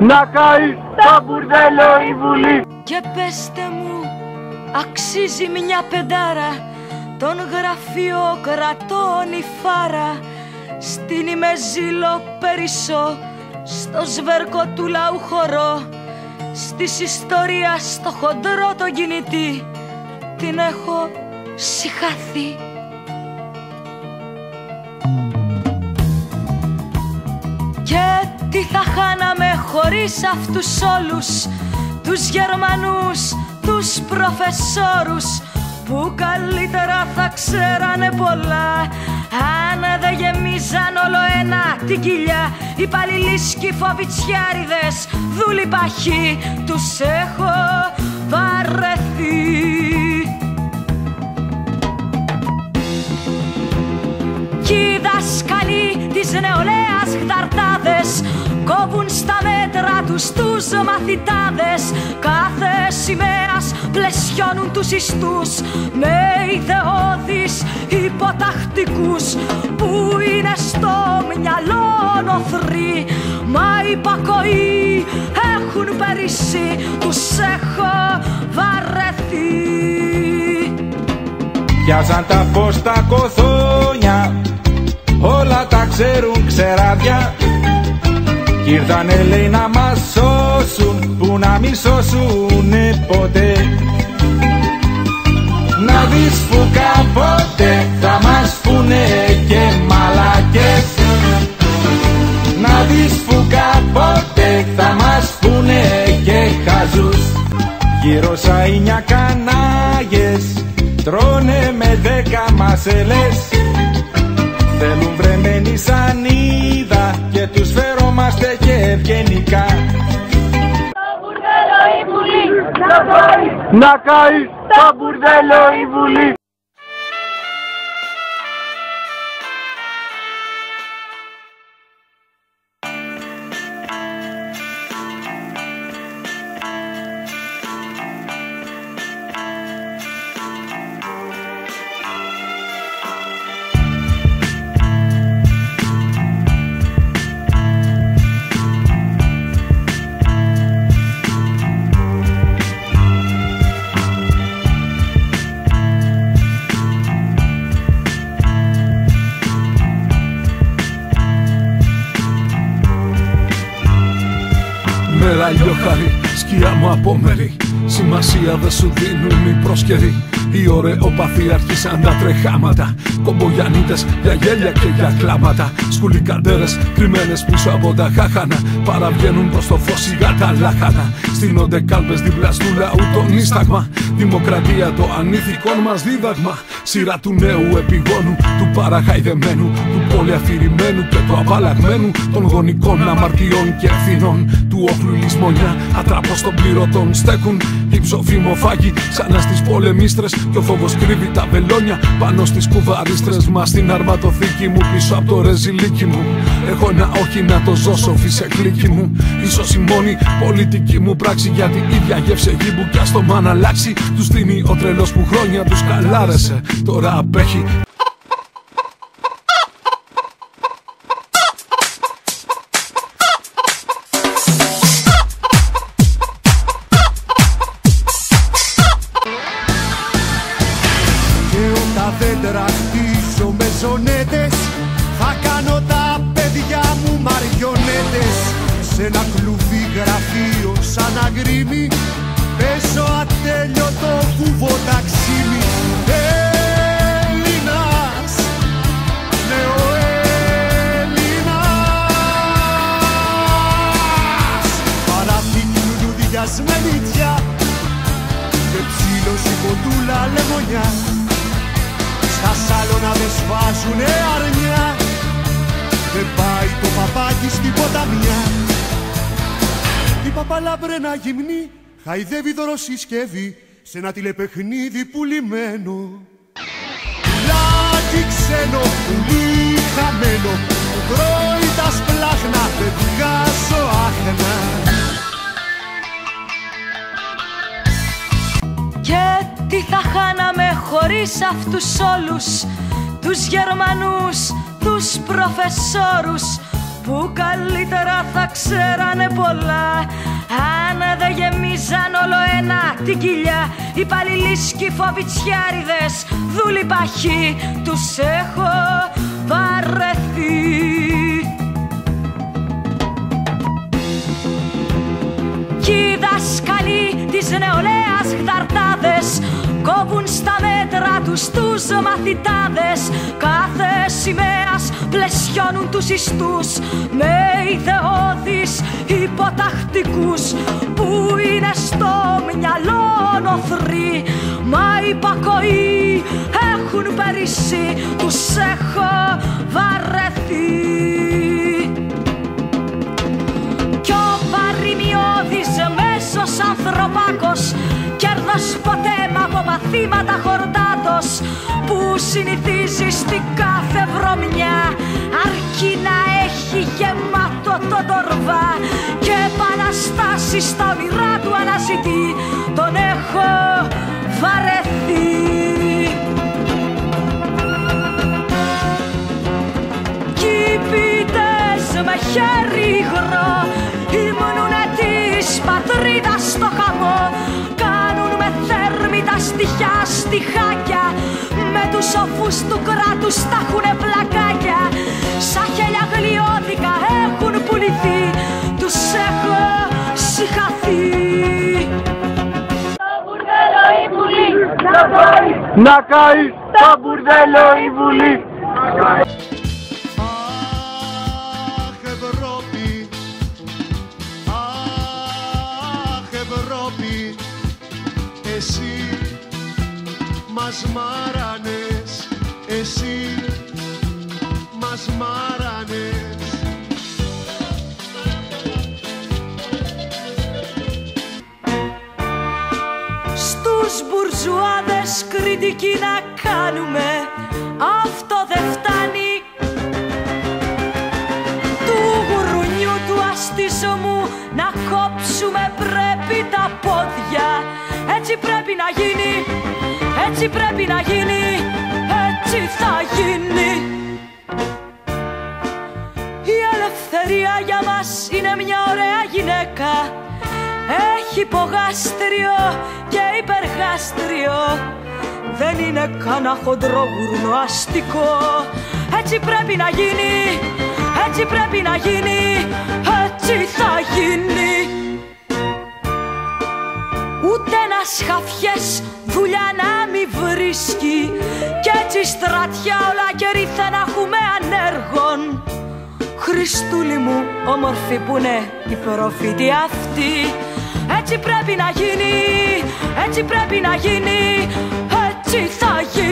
Να καεί στο μπουρδέλο η Βουλή. Και πέστε μου, αξίζει μια πεντάρα των γραφειοκρατών η φάρα? Στην ημεζήλο περισσό, στο σβέρκο του λαού χορό, στις ιστορίας στο χοντρό το κινητή την έχω συχαθεί. Και τι θα χάναμε χωρίς αυτούς όλους τους Γερμανούς, τους προφεσόρους που καλύτερα θα ξέρανε πολλά αν δεν γεμίζαν όλο ένα την κοιλιά. Οι παλιλίσκοι φοβιτσιάριδες δούλοι παχοί τους έχω βαρεθεί. Κι οι δάσκαλοι της νεολαίας χταρτάδες κόβουν στα μέτρα τους μαθητάδες. Κάθε σημαίας πλαισιώνουν τους ιστούς με ιδεώδεις υποτακτικούς που είναι στο μυαλό νοθροί, μα υπακοοί έχουν περίσει, τους έχω βαρεθεί. Πιάσαν τα φως τα κοθόνια, όλα τα ξέρουν ξεράδια. Κι ήρθανε λέει να μας σώσουν, που να μη σώσουνε ποτέ. Να δεις που κάποτε θα μας πούνε και μαλακές. Να δεις που κάποτε θα μας πούνε και χαζούς. Γύρω σαΐνια κανάγες τρώνε με 10 μασελές. Θέλουν βρεμένη σανίδα και τους φερόμαστε και ευγενικά. Στο μπουρδέλο η Βουλή. Να καεί στο μπουρδέλο η Βουλή. Μέρα ηλιοχάρη, σκιά μου απόμερη, σημασία δεν σου δίνουν οι προσκαιροί. Οι ωραιοπαθοί άρχισαν τα τρεχάματα, κομπογιανίτες για γέλια και για κλάματα. Σκουλικαντέρες κρυμμένες πίσω από τα χάχανα παραβγαίνουν προς το φως σιγά τα λάχανα. Στείνονται κάλπες δίπλα του λαού το νίσταγμα. Δημοκρατία το ανήθικον μας δίδαγμα. Σειρά του νέου επιγόνου, του παραχαϊδεμένου, του πολυαφηρημένου και του απαλλαγμένου. Των γονικών αμαρτιών και ευθυνών, του όχλου η λησμονιά ατράπως των πληρωτών στέκουν. Οι ψοφιμοφάγοι σαν στις πολεμίστρες κι ο φόβος κρύβει τα βελόνια πάνω στις κουβαρίστρες. Μα στην αρματοθήκη μου πίσω από το ρεζιλίκι μου έχω ένα όχι να το ζώσω φυσεκλίκι μου. Ίσως η μόνη πολιτική μου πράξη για την ίδια γεύση γύμπου κι ας το μ' αλλάξει. Τους δίνει ο τρελός που χρόνια τους καλάρεσε, τώρα απέχει. Δέντρα χτίζω με ζωνέτες, θα κάνω τα παιδιά μου μαριονέτες. Σε ένα κλουβί γραφείο σαν αγρίμι παίζω ατέλειωτο κουβό ταξίμι. Έλληνας, νεοέλληνας, παραθήκη λουλουδιασμένη τιά και ψήλωση κοντούλα λεμονιά. Στα σάλωνα δε σβάζουνε αρνιά, δεν πάει το παπάκι στην ποταμιά. Η παπαλάμπρενα γυμνή χαϊδεύει δωροσυσκεύη σε ένα τηλεπαιχνίδι πουλημένο. Πουλάκι ξένο, πουλί χαμένο, που τρώει τα σπλάχνα, δεν βγάζω άχνα. Και τι θα χάναμε χωρίς αυτούς όλους τους Γερμανούς, τους προφεσόρους που καλύτερα θα ξέρανε πολλά. Αν δεν γεμίζαν όλο ένα την κοιλιά, οι παλιλίσκοι φοβιτσιάριδες δούλοι παχοί τους έχω βαρεθεί. Κι οι δάσκαλοι της νεολαίας χταρτάδες κόβουν στα μέτρα τους τους μαθητάδες. Κάθε σημαίας πλαισιώνουν τους ιστούς με ιδεώδεις υποτακτικούς που είναι στο μυαλό νοθροί, μα υπακοοί έχουν περίσει, τους έχω βαρεθεί. Κι ο παροιμιώδης μέσος ανθρωπάκος κέρδος ποτέ μ' από παθήματα χορτάτος που συνηθίζει στην κάθε βρωμιά, αρκεί να έχει γεμάτο το τορβά και επαναστάσεις στα όνειρά του αναζητεί, τον έχω βαρεθεί. Κι οι ποιητές με χέρι υγρό ήμουνουνε της πατρίδας στο χαμό, κάνουν με θέρμη τα στοιχιά στιχάκια, με τους σοφούς του κράτους τα έχουνε πλακάκια, σαν χέλια γλιώδικα έχουν πουληθεί, τους έχω συχαθεί. Το μπουρδέλο η Βουλή Να καεί το μπουρδέλο η Βουλή. Αχ Ευρώπη, αχ Ευρώπη, εσύ μας μάρανες, εσύ μας μάρανες. Στους μπουρζουάδες κριτική να κάνουμε, αυτό δεν φτάνει. Του γουρουνιού του αστισμού να κόψουμε πρέπει τα πόδια. Έτσι πρέπει να γίνει, έτσι πρέπει να γίνει, έτσι θα γίνει. Η ελευθερία για μας είναι μια ωραία γυναίκα, έχει υπογάστριο και υπεργάστριο, δεν είναι κανένα χοντρό γουρνό αστικό. Έτσι πρέπει να γίνει, έτσι πρέπει να γίνει, έτσι θα γίνει. Ούτε ένας χαφιές δουλειά να μη βρίσκει, κι έτσι στρατιά όλα κερί θα να έχουμε ανέργων. Χριστούλη μου, όμορφη που είναι η προφήτη αυτή, έτσι πρέπει να γίνει, έτσι πρέπει να γίνει, έτσι θα γίνει.